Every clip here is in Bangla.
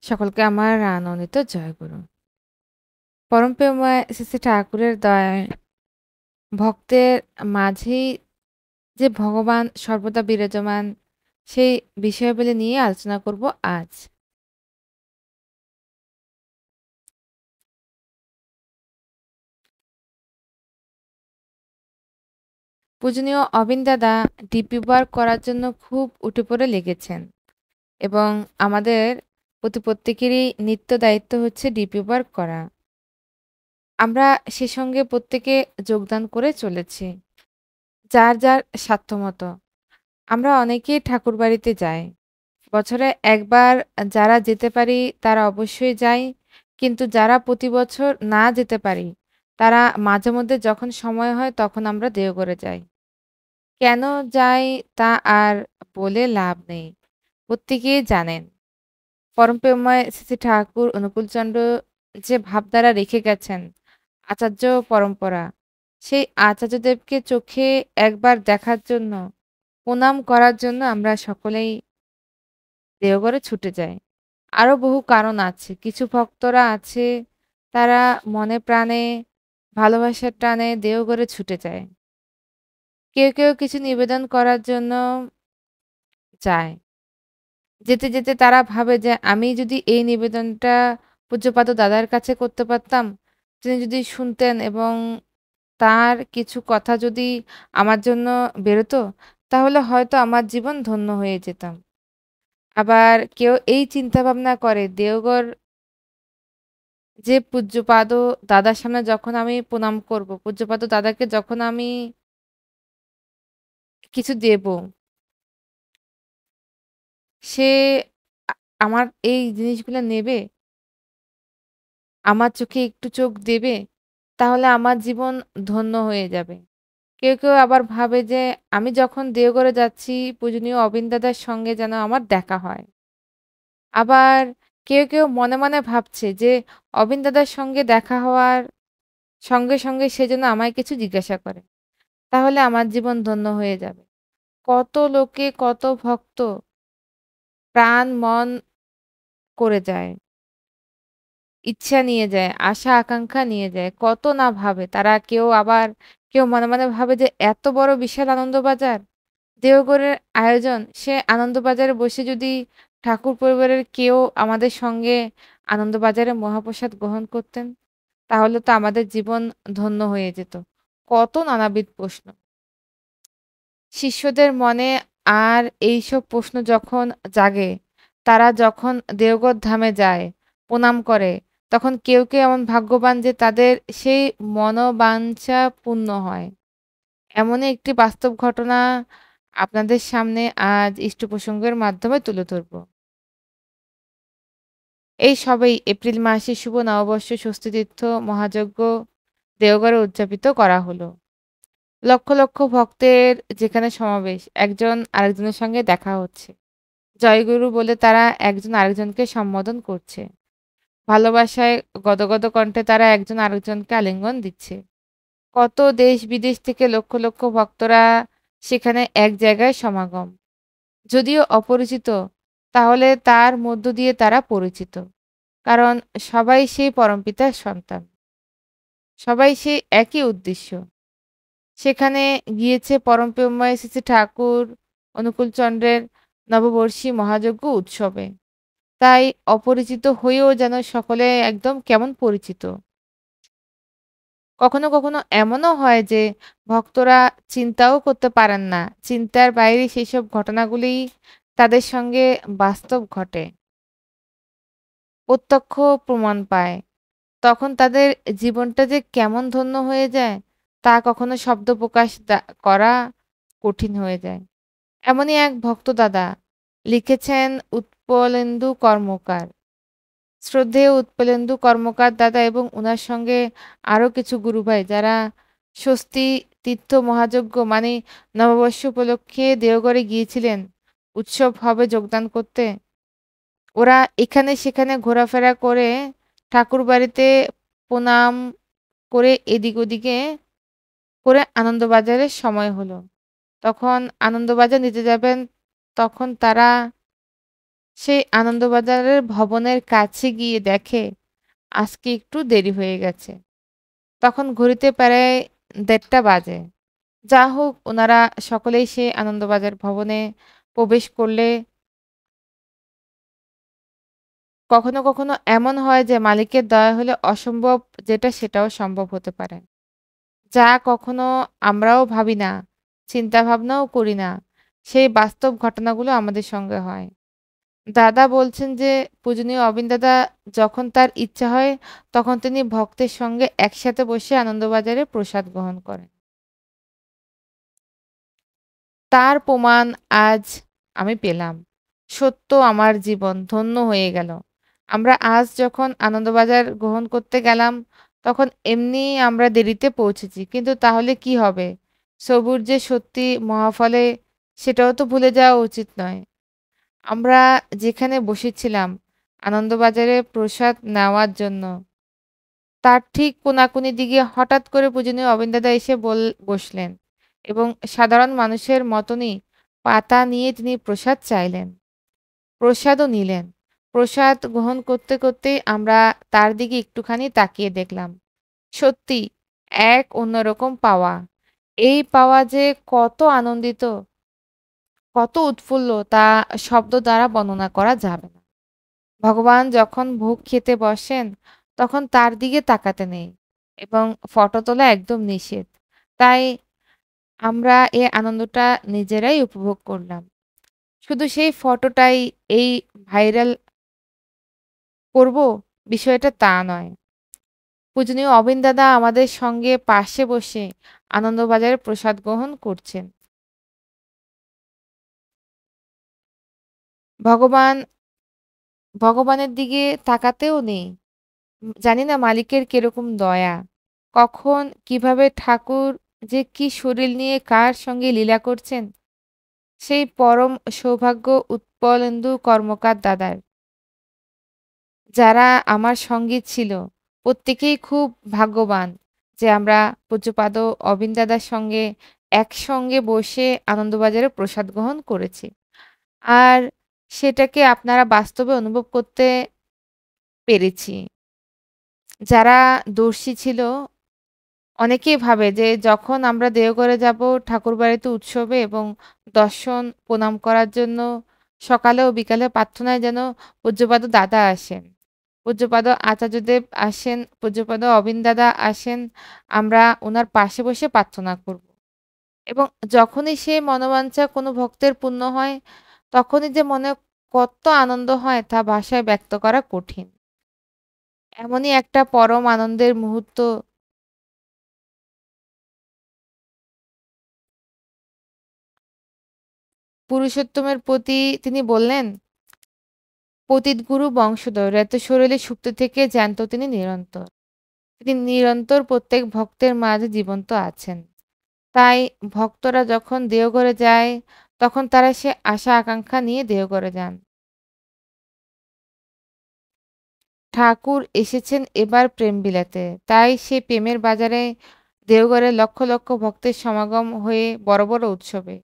সকলকে আমার আনন্দিত জয়গুরু। পরমপ্রেমময় শ্রী শ্রী ঠাকুরের দয়ায় ভক্তের মাঝেই যে ভগবান সর্বদা বিরাজমান, সেই বিষয়াবলী নিয়ে আলোচনা করব আজ। পূজনীয় অবিন দাদা ডিপি ওয়ার্ক করার জন্য খুব উঠে পড়ে লেগেছেন এবং আমাদের প্রতি প্রত্যেকেরই নিত্য দায়িত্ব হচ্ছে ডিপি ওয়ার্ক করা। আমরা সে সঙ্গে প্রত্যেকে যোগদান করে চলেছি, যার যার সাধ্যমতো। আমরা অনেকেই ঠাকুরবাড়িতে যাই। বছরে একবার যারা যেতে পারি তারা অবশ্যই যাই। কিন্তু যারা প্রতি বছর না যেতে পারি, তারা মাঝে মধ্যে যখন সময় হয় তখন আমরা দেওঘরে যাই। কেন যাই তা আর বলে লাভ নেই। প্রত্যেকেই জানেন। পরমপ্রেমময় শ্রী শ্রী ঠাকুর অনুকূলচন্দ্র যে ভাবধারা রেখে গেছেন, আচার্য পরম্পরা, সেই আচার্যদেবকে চোখে একবার দেখার জন্য, প্রণাম করার জন্য আমরা সকলেই দেওঘরে ছুটে যাই। আরো বহু কারণ আছে। কিছু ভক্তরা আছে, তারা মনে প্রাণে ভালোবাসার টানে দেওঘরে ছুটে যায়। কেউ কেউ কিছু নিবেদন করার জন্য যায়। যেতে যেতে তারা ভাবে যে আমি যদি এই নিবেদনটা পূজ্যপাদ দাদার কাছে করতে পারতাম, তিনি যদি শুনতেন এবং তার কিছু কথা যদি আমার জন্য বেরোতো, তাহলে হয়তো আমার জীবন ধন্য হয়ে যেতাম। আবার কেউ এই চিন্তা ভাবনা করে দেওঘর যে পূজ্যপাদ দাদার সামনে যখন আমি প্রণাম করব, পূজ্যপাদ দাদাকে যখন আমি কিছু দেব, সে আ আমার এই জিনিসগুলা নেবে, আমার চোখে একটু চোখ দেবে, তাহলে আমার জীবন ধন্য হয়ে যাবে। কেউ কেউ আবার ভাবে যে আমি যখন দেওঘরে যাচ্ছি পূজনীয় অবিন দাদার সঙ্গে যেন আমার দেখা হয়। আবার কেউ কেউ মনে মনে ভাবছে যে অবিন দাদার সঙ্গে দেখা হওয়ার সঙ্গে সঙ্গে সে যেন আমায় কিছু জিজ্ঞাসা করে। তাহলে আমার জীবন ধন্য হয়ে যাবে। কত লোকে কত ভক্ত প্রাণ মন করে যায়। ইচ্ছা নিয়ে যায়, আশা আকাঙ্ক্ষা নিয়ে যায়। কত না ভাবে। তারা কেউ মনে মনে ভাবে যে এত বড় বিশাল আনন্দবাজার, দেওঘরের আয়োজন, সে আনন্দবাজারে বসে যদি ঠাকুর পরিবারের কেউ আমাদের সঙ্গে আনন্দবাজারে মহাপ্রসাদ গ্রহণ করতেন, তাহলে তো আমাদের জীবন ধন্য হয়ে যেত। কত নানাবিধ প্রশ্ন। শিষ্যদের মনে আর এইসব প্রশ্ন যখন জাগে, তারা যখন দেওঘর ধামে যায়, প্রণাম করে, তখন কেউ কেউ এমন ভাগ্যবান যে তাদের সেই মনোবাঞ্ছা পূর্ণ হয়। এমনই একটি বাস্তব ঘটনা আপনাদের সামনে আজ ইষ্ট প্রসঙ্গের মাধ্যমে তুলে ধরব। এই সবেই এপ্রিল মাসে শুভ নববর্ষ ষষ্ঠীতীর্থ মহাযজ্ঞ দেওঘরে উদযাপিত করা হলো। লক্ষ লক্ষ ভক্তের যেখানে সমাবেশ, একজন আরেকজনের সঙ্গে দেখা হচ্ছে। জয়গুরু বলে তারা একজন আরেকজনকে সম্বোধন করছে। ভালোবাসায় গদগদ কণ্ঠে তারা একজন আরেকজনকে আলিঙ্গন দিচ্ছে। কত দেশ বিদেশ থেকে লক্ষ লক্ষ ভক্তরা সেখানে এক জায়গায় সমাগম। যদিও অপরিচিত, তাহলে তার মধ্য দিয়ে তারা পরিচিত। কারণ সবাই সেই পরমপিতার সন্তান। সবাই সেই একই উদ্দেশ্য। সেখানে গিয়েছে পরমপ্রেমময় শ্রী শ্রী ঠাকুর অনুকূলচন্দ্রের নববর্ষী মহাযজ্ঞ উৎসবে। তাই অপরিচিত হয়েও যেন সকলে একদম কেমন পরিচিত। কখনো কখনো এমনও হয় যে ভক্তরা চিন্তাও করতে পারেন না। চিন্তার বাইরে সেসব ঘটনাগুলিই তাদের সঙ্গে বাস্তব ঘটে। প্রত্যক্ষ প্রমাণ পায়। তখন তাদের জীবনটা যে কেমন ধন্য হয়ে যায়, তা কখনো শব্দ প্রকাশ করা কঠিন হয়ে যায়। এমনই এক ভক্ত দাদা লিখেছেন উৎপলেন্দু কর্মকার। শ্রদ্ধেয় উৎপলেন্দু কর্মকার দাদা এবং উনার সঙ্গে আরও কিছু গুরুভাই যারা স্বস্তি তীর্থ মহাযজ্ঞ মানে নববর্ষ উপলক্ষে দেওঘরে গিয়েছিলেন উৎসব হবে যোগদান করতে। ওরা এখানে সেখানে ঘোরাফেরা করে ঠাকুরবাড়িতে প্রণাম করে এদিক ওদিকে করে আনন্দবাজারের সময় হলো। তখন আনন্দবাজার নিতে যাবেন, তখন তারা সেই আনন্দবাজারের ভবনের কাছে গিয়ে দেখে আজকে একটু দেরি হয়ে গেছে। তখন ঘড়িতে প্রায় ১:৩০ বাজে। যা হোক উনারা সকলেই সেই আনন্দবাজার ভবনে প্রবেশ করলে কখনো, কখনো এমন হয় যে মালিকের দয়া হলে অসম্ভব যেটা সেটাও সম্ভব হতে পারে। যা কখনো আমরাও ভাবি না, চিন্তা ভাবনাও করি না। সেই বাস্তব ঘটনাগুলো আমাদের সঙ্গে হয়। দাদা বলছেন যে পূজনীয় অবিন দাদা যখন তার ইচ্ছা হয় তখন তিনি ভক্তের সঙ্গে একসাথে বসে আনন্দবাজারে প্রসাদ গ্রহণ করেন। তার প্রমাণ আজ আমি পেলাম। সত্য আমার জীবন ধন্য হয়ে গেল। আমরা আজ যখন আনন্দবাজার গ্রহণ করতে গেলাম, তখন এমনিই আমরা দেরিতে পৌঁছেছি। কিন্তু তাহলে কি হবে? সবুর যে সত্যি মহাফলে সেটাও তো ভুলে যাওয়া উচিত নয়। আমরা যেখানে বসেছিলাম আনন্দবাজারে প্রসাদ নেওয়ার জন্য, তার ঠিক কোনাকুনি দিকে হঠাৎ করে পূজনীয় অবিন দাদা এসে বসলেন এবং সাধারণ মানুষের মতনই পাতা নিয়ে তিনি প্রসাদ চাইলেন। প্রসাদও নিলেন। প্রসাদ গ্রহণ করতে, করতেই আমরা তার দিকে একটুখানি তাকিয়ে দেখলাম। সত্যি এক অন্যরকম পাওয়া। এই পাওয়া যে কত আনন্দিত, কত উৎফুল্ল তা শব্দ দ্বারা বর্ণনা করা যাবে না। ভগবান যখন ভোগ খেতে বসেন তখন তার দিকে তাকাতে নেই এবং ফটো তোলা একদম নিষেধ। তাই আমরা এই আনন্দটা নিজেরাই উপভোগ করলাম। শুধু সেই ফটোটাই এই ভাইরাল করব বিষয়টা তা নয়। পূজনীয় অবিন দাদা আমাদের সঙ্গে পাশে বসে আনন্দবাজারে প্রসাদ গ্রহণ করছেন। ভগবান ভগবানের দিকে তাকাতেও নেই। জানি না মালিকের কিরকম দয়া। কখন কিভাবে ঠাকুর যে কি শরীর নিয়ে কার সঙ্গে লীলা করছেন, সেই পরম সৌভাগ্য উৎপলেন্দু কর্মকার দাদার। যারা আমার সঙ্গী ছিল, প্রত্যেকেই খুব ভাগ্যবান যে আমরা পূজ্যপাদ অবিন দাদার সঙ্গে একসঙ্গে বসে আনন্দবাজারে প্রসাদ গ্রহণ করেছি। আর সেটাকে আপনারা বাস্তবে অনুভব করতে পেরেছি। যারা দর্শী ছিল অনেকেই ভাবে যে যখন আমরা দেওঘরে যাব ঠাকুরবাড়িতে উৎসবে এবং দর্শন প্রণাম করার জন্য সকালে ও বিকালে প্রার্থনায় যেন পূজ্যপাদ দাদা আসেন। পূজ্যপাদ আচার্যদেব আসেন, পূজ্যপাদ অবিন দাদা আসেন। আমরা উনার পাশে বসে প্রার্থনা করব। এবং যখনই সে মনোবাঞ্ছা কোনো ভক্তের পূর্ণ হয়, তখনই যে মনে কত আনন্দ হয় তা ভাষায় ব্যক্ত করা কঠিন। এমনই একটা পরম আনন্দের মুহূর্ত পুরুষোত্তমের প্রতি তিনি বললেন, পতিত গুরু বংশধর এত শরীরে সুপ্ত থেকে জ্যান্ত তিনি নিরন্তর। তিনি নিরন্তর প্রত্যেক ভক্তের মাঝে জীবন্ত আছেন। তাই ভক্তরা যখন দেওঘরে যায় তখন তারা সে আশা আকাঙ্ক্ষা নিয়ে দেওঘরে যান। ঠাকুর এসেছেন এবার প্রেম বিলাতে। তাই সে প্রেমের বাজারে দেওঘরে লক্ষ লক্ষ ভক্তের সমাগম হয়ে বড় বড় উৎসবে।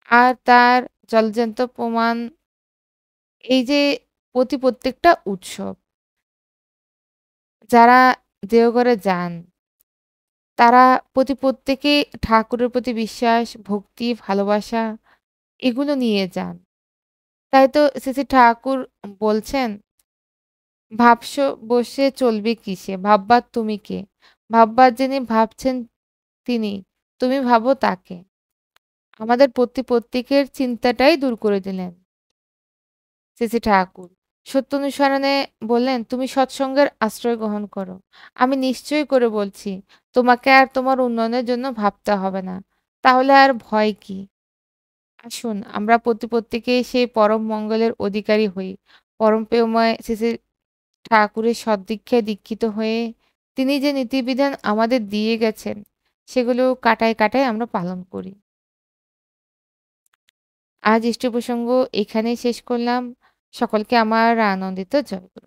আর তার জলজ্যান্ত প্রমাণ এই যে প্রত্যেকটা উৎসব। যারা দেওঘরে যান তারা প্রত্যেকেই ঠাকুরের প্রতি বিশ্বাস, ভক্তি, ভালোবাসা এগুলো নিয়ে যান। তাই তো শ্রী ঠাকুর বলছেন, "ভাবছ বসে চলবে কিসে? ভাববার তুমি কে? ভাববার যিনি ভাবছেন তিনি, তুমি ভাবো তাকে।" আমাদের প্রত্যেকের চিন্তাটাই দূর করে দিলেন ঠাকুর। সত্য অনুসরণে বললেন, "তুমি সৎসঙ্গের আশ্রয় গ্রহণ করো। আমি নিশ্চয় করে বলছি, তোমাকে আর তোমার উন্নয়নের জন্য ভাবতে হবে না। তাহলে আর ভয় কি? আসুন আমরা প্রত্যেকেই সেই পরম মঙ্গলের অধিকারী হই। পরম প্রেমময় ঠাকুরের সদ্দীক্ষায় দীক্ষিত হয়ে তিনি যে নীতিবিধান আমাদের দিয়ে গেছেন, সেগুলো কাটায়, কাটায় আমরা পালন করি।" আজ ইষ্ট প্রসঙ্গ এখানেই শেষ করলাম। সকলকে আমার আনন্দিত জয়গুরু।